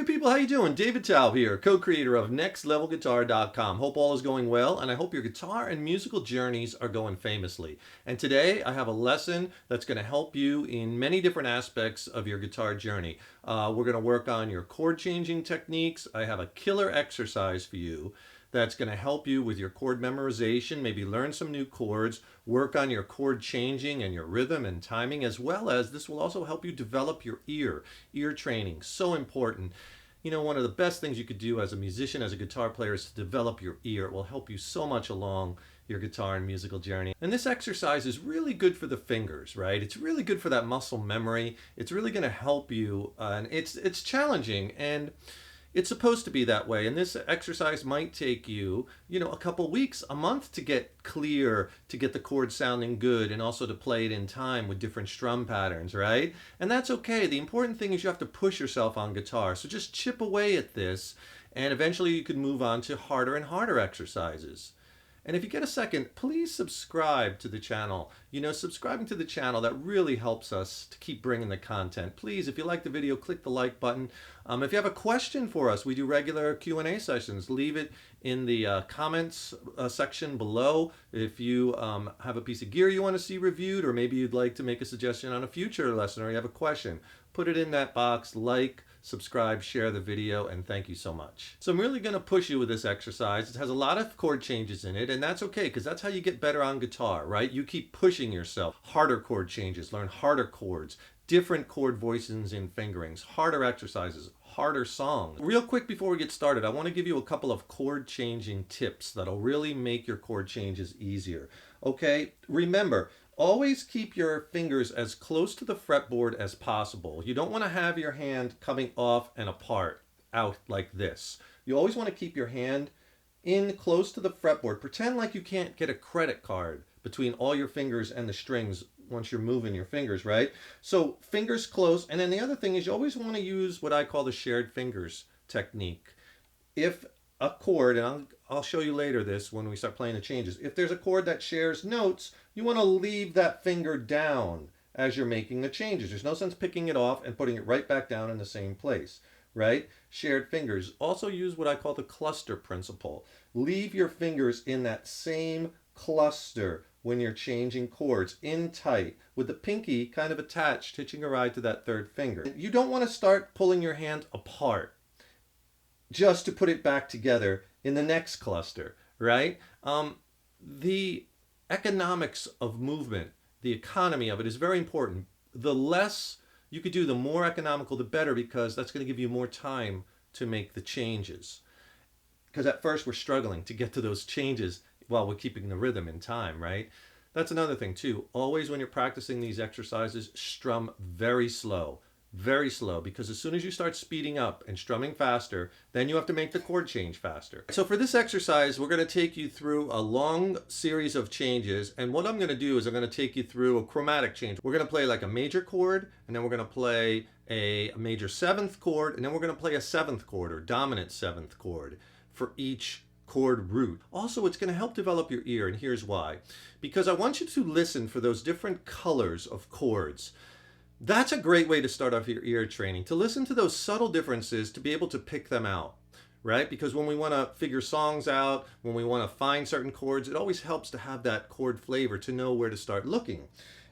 people, how you doing? David Taub here, co-creator of NextLevelGuitar.com. Hope all is going well, and I hope your guitar and musical journeys are going famously. And today I have a lesson that's going to help you in many different aspects of your guitar journey. We're going to work on your chord changing techniques. I have a killer exercise for you that's going to help you with your chord memorization, maybe learn some new chords, work on your chord changing and your rhythm and timing, as well as this will also help you develop your ear training. So important. You know, one of the best things you could do as a musician, as a guitar player, is to develop your ear. It will help you so much along your guitar and musical journey. And this exercise is really good for the fingers, right? It's really good for that muscle memory. It's really going to help you, and it's challenging, and it's supposed to be that way. And this exercise might take you, a couple weeks, a month to get clear, to get the chord sounding good, and also to play it in time with different strum patterns, right? And that's okay. The important thing is you have to push yourself on guitar. So just chip away at this, and eventually you can move on to harder and harder exercises. And if you get a second, please subscribe to the channel. Subscribing to the channel, that really helps us to keep bringing the content. Please, if you like the video, click the like button. If you have a question for us, we do regular Q&A sessions. Leave it in the comments section below. If you have a piece of gear you want to see reviewed, or maybe you'd like to make a suggestion on a future lesson, or you have a question, put it in that box, like, subscribe, share the video, and thank you so much. So I'm really going to push you with this exercise. It has a lot of chord changes in it, and that's okay, because that's how you get better on guitar, right? You keep pushing yourself. Harder chord changes, learn harder chords, different chord voicings in fingerings, harder exercises, harder songs. Real quick before we get started, I want to give you a couple of chord changing tips that'll really make your chord changes easier. Okay, remember, always keep your fingers as close to the fretboard as possible. You don't want to have your hand coming off and apart, out like this. You always want to keep your hand in close to the fretboard. Pretend like you can't get a credit card between all your fingers and the strings once you're moving your fingers, right? So fingers close. And then the other thing is you always want to use what I call the shared fingers technique. If a chord, and I'll show you later this when we start playing the changes. If there's a chord that shares notes, you want to leave that finger down as you're making the changes. There's no sense picking it off and putting it right back down in the same place, right? Shared fingers. Also use what I call the cluster principle. Leave your fingers in that same cluster when you're changing chords, in tight, with the pinky kind of attached, hitching a ride to that third finger. You don't want to start pulling your hand apart just to put it back together in the next cluster, right? The economics of movement, the economy of it is very important. The less you could do, the more economical, the better, because that's going to give you more time to make the changes. Because at first we're struggling to get to those changes while we're keeping the rhythm in time, right? That's another thing too. Always when you're practicing these exercises, strum very slow, because as soon as you start speeding up and strumming faster, then you have to make the chord change faster. So for this exercise, we're going to take you through a long series of changes, and what I'm going to do is I'm going to take you through a chromatic change. We're going to play like a major chord, and then we're going to play a major seventh chord, and then we're going to play a seventh chord or dominant seventh chord for each chord root. Also, it's going to help develop your ear, and here's why. Because I want you to listen for those different colors of chords. That's a great way to start off your ear training, to listen to those subtle differences, to be able to pick them out, right? Because when we want to figure songs out, when we want to find certain chords, it always helps to have that chord flavor, to know where to start looking.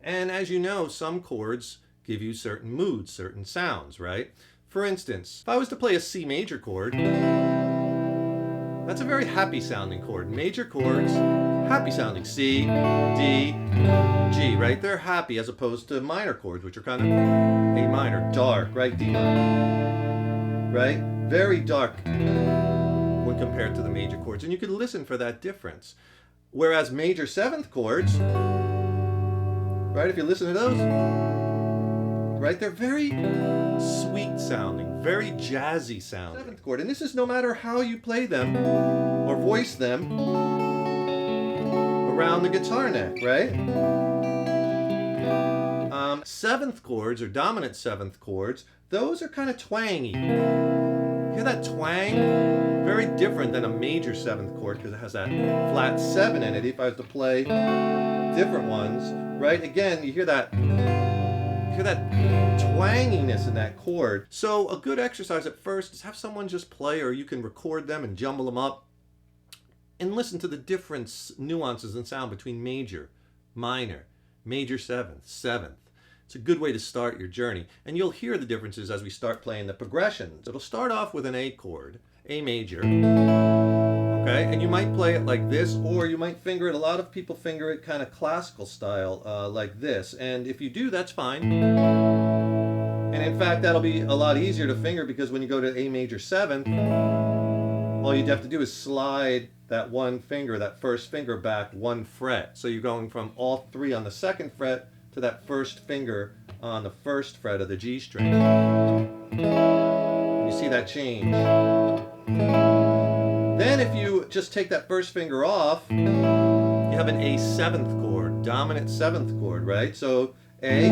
And as you know, some chords give you certain moods, certain sounds, right? For instance, if I was to play a C major chord, that's a very happy sounding chord. Major chords, happy sounding. C, D, G, right? They're happy, as opposed to minor chords, which are kind of A minor, dark, right? D minor, right? Very dark when compared to the major chords. And you can listen for that difference. Whereas major seventh chords, right? If you listen to those, right? They're very sweet sounding, very jazzy sounding. Seventh chord, and this is no matter how you play them or voice them around the guitar neck, right? Seventh chords or dominant seventh chords, those are kind of twangy. Hear that twang? Very different than a major seventh chord, because it has that flat 7 in it. If I was to play different ones, right? Again, you hear that twang twanginess in that chord. So a good exercise at first is have someone just play, or you can record them and jumble them up and listen to the different nuances in sound between major, minor, major seventh, seventh. It's a good way to start your journey. And you'll hear the differences as we start playing the progressions. It'll start off with an A chord, A major. Okay, and you might play it like this, or you might finger it. A lot of people finger it kind of classical style, like this. And if you do, that's fine. And in fact, that'll be a lot easier to finger, because when you go to A major seventh, all you'd have to do is slide that one finger, that first finger, back one fret. So you're going from all three on the second fret to that first finger on the first fret of the G string. You see that change. Then if you just take that first finger off, you have an A seventh chord, dominant seventh chord, right? So A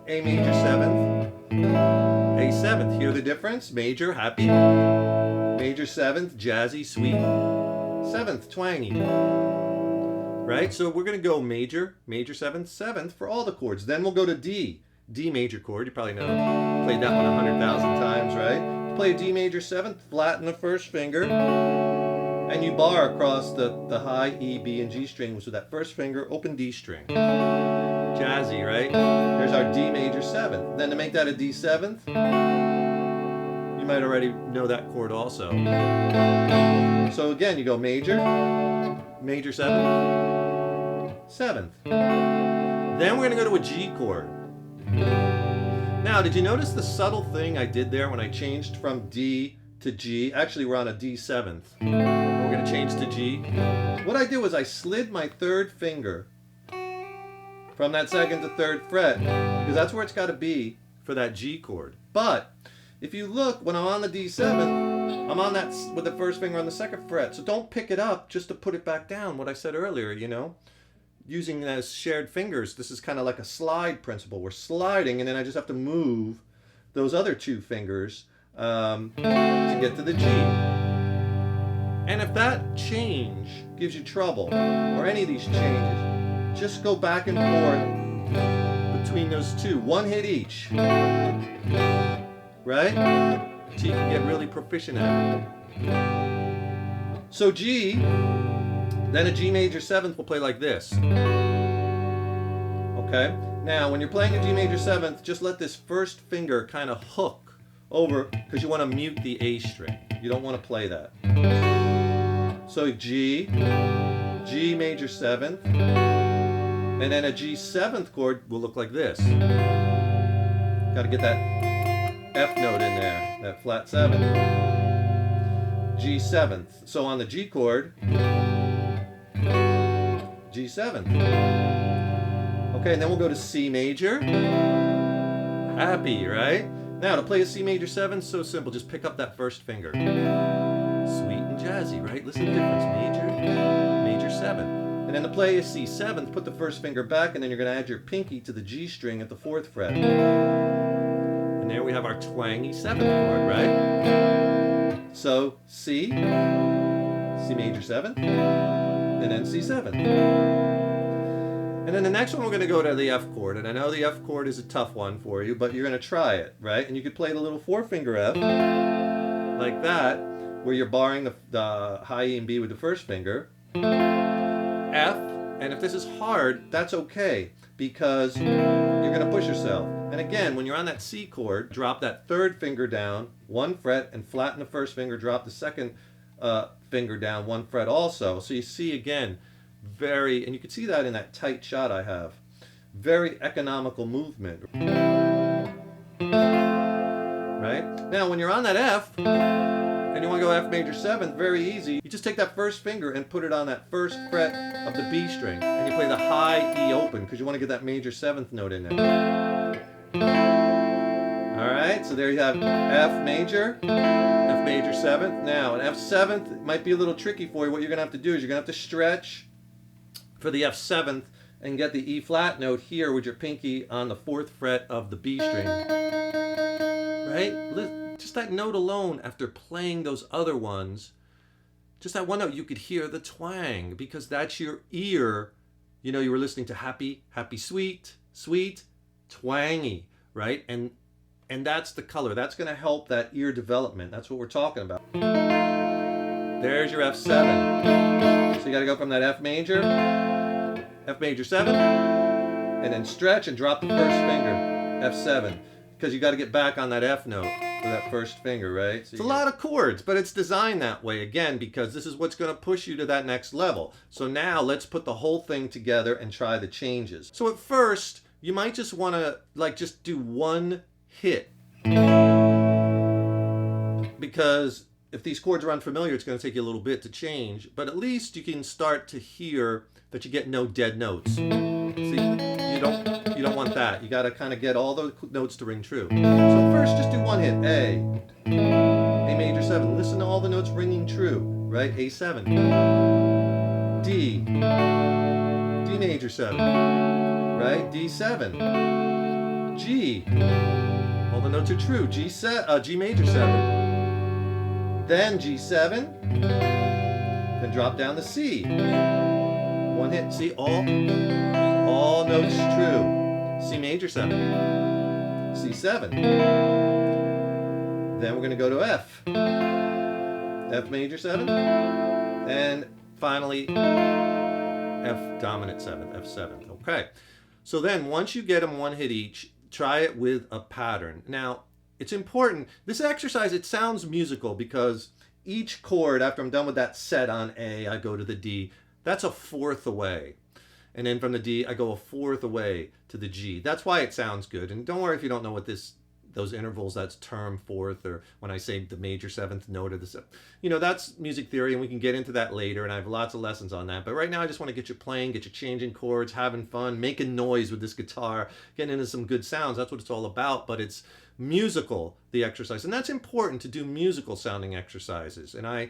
major seventh, A seventh. Hear the difference? Major, happy. Major seventh, jazzy, sweet. Seventh, twangy. Right? So we're going to go major, major seventh, seventh for all the chords. Then we'll go to D. D major chord. You probably know. Played that one 100,000 times, right? Play a D major seventh, flatten the first finger, and you bar across the high E, B, and G strings with that first finger, open D string. Jazzy, right? There's our D major seventh. Then to make that a D seventh, you might already know that chord also. So again, you go major, major seventh, seventh. Then we're going to go to a G chord. Now, did you notice the subtle thing I did there when I changed from D to G? Actually, we're on a D seventh. We're going to change to G. What I did was I slid my third finger from that second to third fret, because that's where it's got to be for that G chord. But if you look, when I'm on the D7, I'm on that with the first finger on the second fret. So don't pick it up just to put it back down, what I said earlier, you know. Using it as shared fingers, this is kind of like a slide principle. We're sliding, and then I just have to move those other two fingers to get to the G. And if that change gives you trouble, or any of these changes, just go back and forth between those two. One hit each. Right? So you can get really proficient at it. So G, then a G major seventh will play like this. Okay? Now, when you're playing a G major seventh, just let this first finger kind of hook over, because you want to mute the A string. You don't want to play that. So G, G major seventh, and then a G seventh chord will look like this. Got to get that F note in there, that flat seventh. G seventh. So on the G chord, G seventh. Okay, and then we'll go to C major. Happy, right? Now to play a C major seventh, so simple. Just pick up that first finger. Sweet and jazzy, right? Listen to the difference. Major, major seventh. And then to play a C seventh, put the first finger back, and then you're going to add your pinky to the G string at the fourth fret. And there we have our twangy seventh chord, right? So C, C major seventh, and then C seventh. And then the next one we're going to go to the F chord. And I know the F chord is a tough one for you, but you're going to try it, right? And you could play the little four-finger F, like that, where you're barring the high E and B with the first finger. F, and if this is hard, that's okay, because you're going to push yourself. And again, when you're on that C chord, drop that third finger down, one fret, and flatten the first finger, drop the second finger down, one fret also. So you see again, very, and you can see that in that tight shot I have, very economical movement. Right? Now when you're on that F, and you want to go F major seventh, very easy. You just take that first finger and put it on that first fret of the B string, and you play the high E open, because you want to get that major seventh note in there. Alright, so there you have F major seventh. Now, an F seventh might be a little tricky for you. What you're going to have to do is you're going to have to stretch for the F seventh and get the E flat note here with your pinky on the fourth fret of the B string. Right? Just that note alone, after playing those other ones, just that one note, you could hear the twang, because that's your ear. You know, you were listening to happy, happy, sweet, sweet, twangy, right? And that's the color. That's going to help that ear development. That's what we're talking about. There's your F7. So you got to go from that F major 7, and then stretch and drop the first finger, F7, because you got to get back on that F note for that first finger, right? So it's a lot of chords, but it's designed that way, again, because this is what's going to push you to that next level. So now let's put the whole thing together and try the changes. So at first, you might just want to just do one hit, because if these chords are unfamiliar, it's going to take you a little bit to change, but at least you can start to hear that you get no dead notes. See, you don't want that. You got to kind of get all the notes to ring true. So first, just do one hit. A major 7. Listen to all the notes ringing true, right? A7. D major 7, right? D7. G. All the notes are true. G major 7. Then G7, then drop down to C. One hit, see, all notes true. C major 7, C7. Then we're going to go to F. F major 7, and finally F dominant 7, F7. Okay, so then once you get them one hit each, try it with a pattern. Now, it's important. This exercise, it sounds musical because each chord, after I'm done with that set on A, I go to the D. That's a fourth away. And then from the D, I go a fourth away to the G. That's why it sounds good. And don't worry if you don't know what those intervals, that's term fourth, or when I say the major 7th note of the 7th. You know, that's music theory, and we can get into that later, and I have lots of lessons on that. But right now, I just want to get you playing, get you changing chords, having fun, making noise with this guitar, getting into some good sounds. That's what it's all about, but it's musical, the exercise. And that's important, to do musical sounding exercises. And I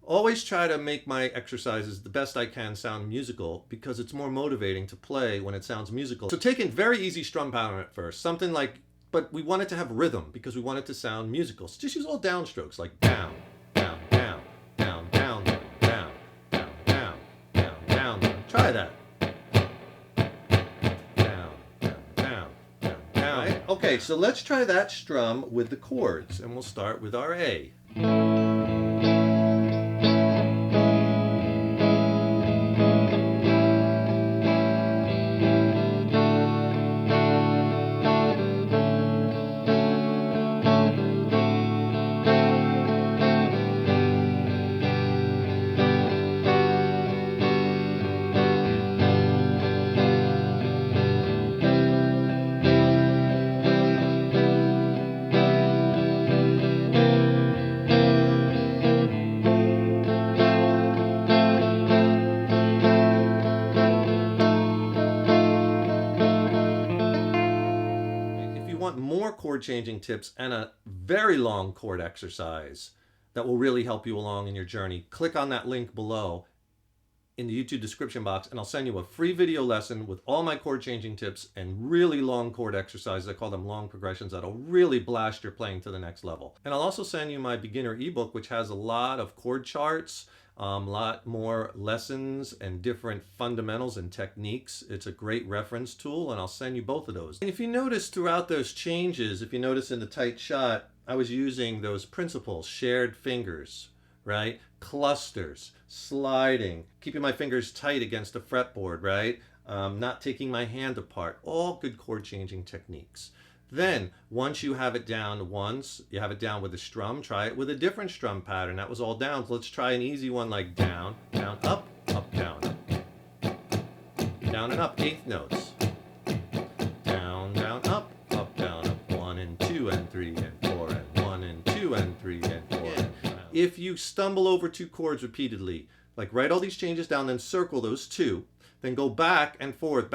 always try to make my exercises the best I can sound musical, because it's more motivating to play when it sounds musical. So take a very easy strum pattern at first, something like, but we want it to have rhythm because we want it to sound musical. So just use all downstrokes, like down, down, down, down, down, down, down, down, down, down, down. Try that. Down, down, down, down, down. Right? Okay, so let's try that strum with the chords, and we'll start with our A. More chord changing tips and a very long chord exercise that will really help you along in your journey, click on that link below in the YouTube description box, and I'll send you a free video lesson with all my chord changing tips and really long chord exercises. I call them long progressions that'll really blast your playing to the next level. And I'll also send you my beginner ebook, which has a lot of chord charts, a lot more lessons and different fundamentals and techniques. It's a great reference tool, and I'll send you both of those. And if you notice throughout those changes, if you notice in the tight shot, I was using those principles: shared fingers, right? Clusters, sliding, keeping my fingers tight against the fretboard, right? Not taking my hand apart. All good chord changing techniques. Then, once you have it down once, you have it down with a strum, try it with a different strum pattern. That was all down. So let's try an easy one like down, down, up, down, up. Down and up, eighth notes. Down, down, up, down, up. 1 and 2 and 3 and 4 and 1 and 2 and 3 and 4. Yeah. If you stumble over two chords repeatedly, like write all these changes down, then circle those two. Then go back and forth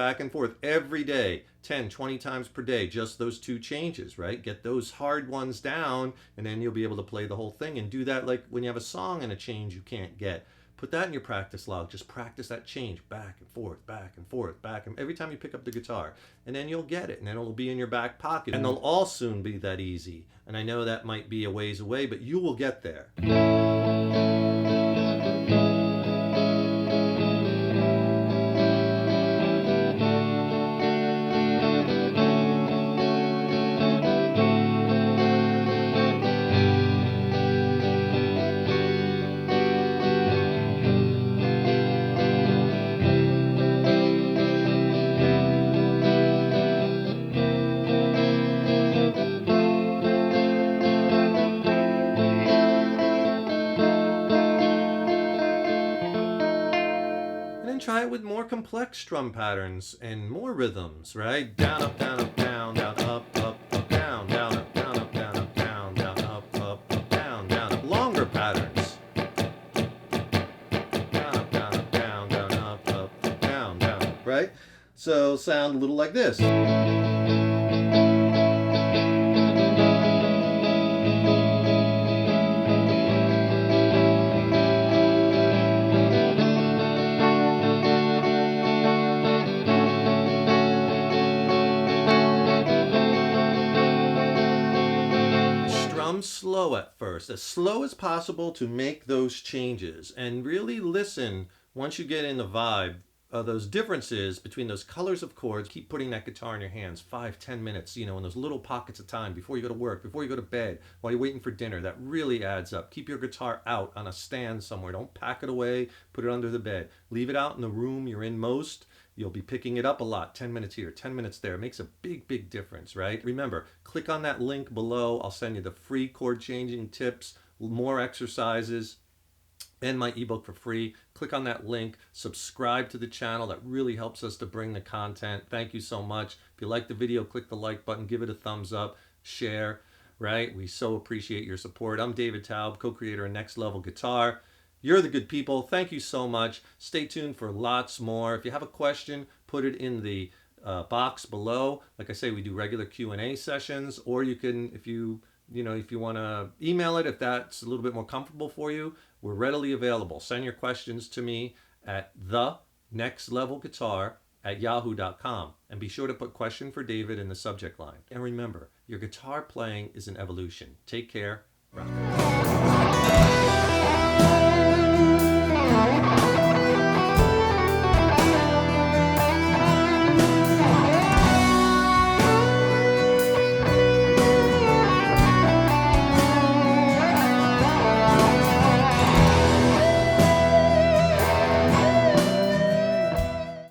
every day, 10, 20 times per day, just those two changes, right? Get those hard ones down, and then you'll be able to play the whole thing. And do that like when you have a song and a change you can't get. Put that in your practice log. Just practice that change back and forth, back and forth, back and every time you pick up the guitar. And then you'll get it, and then it'll be in your back pocket. And they'll all soon be that easy. And I know that might be a ways away, but you will get there. try it with more complex strum patterns and more rhythms, right? Down, up, down, up, down, down, up, up, down, down, up, down, up, down, up, down, down, up, down, down, up. Longer patterns. Down, up, down, up, down, down, up, down, down, right? So sound a little like this. Slow at first, as slow as possible to make those changes, and really listen once you get in the vibe of those differences between those colors of chords. Keep putting that guitar in your hands 5-10 minutes, in those little pockets of time before you go to work, before you go to bed, while you're waiting for dinner. That really adds up. Keep your guitar out on a stand somewhere. Don't pack it away, put it under the bed. Leave it out in the room you're in most. You'll be picking it up a lot. 10 minutes here, 10 minutes there. It makes a big, big difference, right? Remember, click on that link below. I'll send you the free chord changing tips, more exercises, and my ebook for free. Click on that link. Subscribe to the channel. That really helps us to bring the content. Thank you so much. If you like the video, click the like button. Give it a thumbs up. Share, right? We so appreciate your support. I'm David Taub, co-creator of Next Level Guitar. You're the good people. Thank you so much. Stay tuned for lots more. If you have a question, put it in the box below. Like I say, we do regular Q&A sessions, or you can, if you want to email it, if that's a little bit more comfortable for you, we're readily available. Send your questions to me at thenextlevelguitar@yahoo.com. And be sure to put question for David in the subject line. And remember, your guitar playing is an evolution. Take care. Rock.